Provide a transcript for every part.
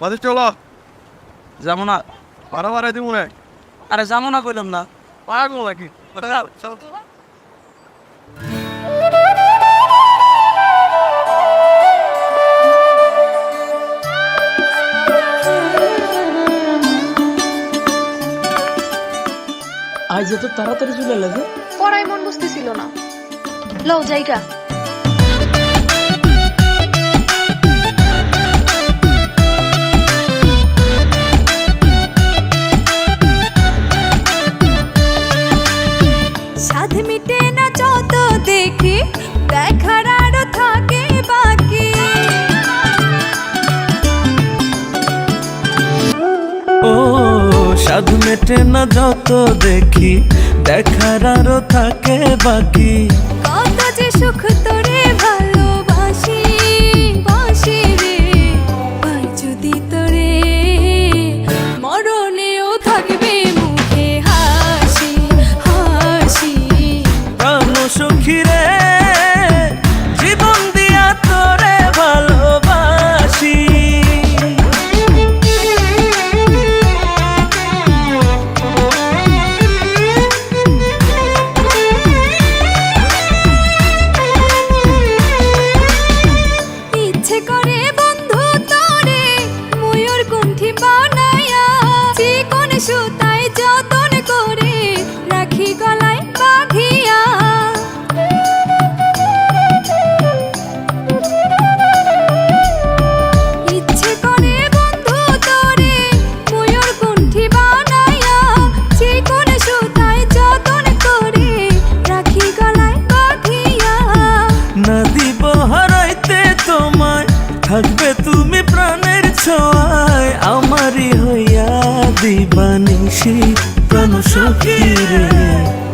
বাদে চলো যাবো না। ভাড়া বাড়াই দিব না। আরে যাবো না কইলাম না। পাগল নাকি? চল আজ এত তাড়াতাড়ি চলে এলে যে? পড়াই মন বুঝতেছিল না। লও জায়গা। সাধ মিটে না যত দেখি, দেখার আরো থাকে বাকি। ও সাধু মেটে না যত দেখি, দেখার আরো থাকে বাকি। কত যে সুখ তোরে ভালোবাসি, বাসি রে। পাই যদি তোরে, মরণেও থাকবে মুখে হাসি, হাসি। প্রাণ সখী রে, জীবন দিয়া তোরে ভালোবাসি। ইচ্ছে করে বন্ধু তোরে ময়ূর কুণ্ঠি বানায়া, চিকন সুতায় যতন করে রাখি গলায় বাঁধিয়া। ইচ্ছে করে বন্ধু তোরে ময়ূর কুণ্ঠি বানায়া, চিকন সুতায় যতন করে রাখি গলায় বাঁধিয়া। না দিব হারাইতে তোমায়, থাকবে তুমি প্রাণের ছোঁয়ায়। আমারই হইয়া দিবানিশি প্রাণ সখী রে।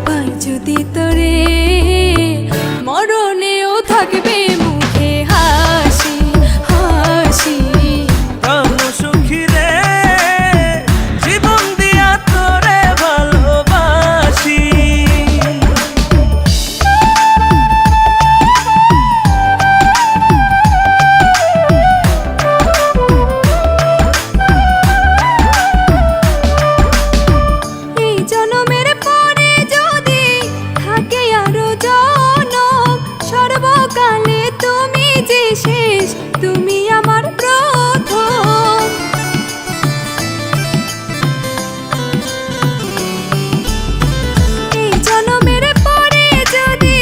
পাই যদি তোরে, মরণেও থাকবে মুখে হাসি, হাসি। প্রাণ সখী রে, জীবন দিয়া তোরে ভালোবাসি। এই জনমের পরে যদি থাকে আরো জনম, সর্বকালে তুমি যে শেষ, তুমি আমার প্রথম। এই জনমের পরে যদি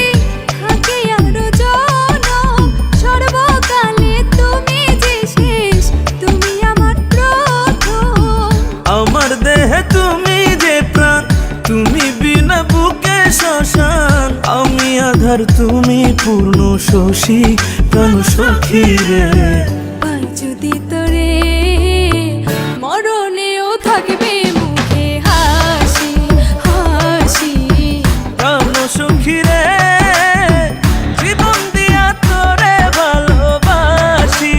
থাকে আরো জনম, সর্বকালে তুমি যে শেষ, তুমি আমার প্রথম। আমার দেহে তুমি যে প্রাণ, তুমি বিনা বুকে শ্মশান। আমি আধার তুমি পূর্ণ শশী প্রাণ সখী রে। পাই যদি তোরে, মরণেও থাকবে মুখে হাসি, হাসি। প্রাণ সখী রে, জীবন দিয়া তোরে ভালোবাসি।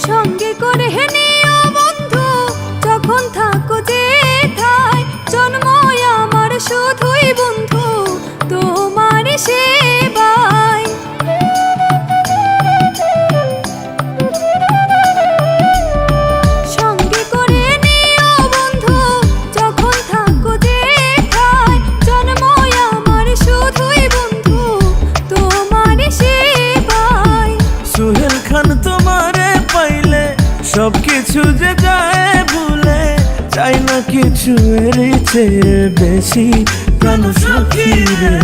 সঙ্গে করে নিও বন্ধু, যখন থাকো যেথায়। জন্ম আমার শুধুই বন্ধু, তোমার সেবায়। সঙ্গে করে নিও বন্ধু, যখন থাকো যেথায়। জন্ম আমার শুধুই বন্ধু, তোমার সেবায়। সোহেল খান তোমারে পাইলে, সবকিছু যে যায় ভুলে। চাই না কিছু এর চেয়ে বেশি প্রাণ সখী রে।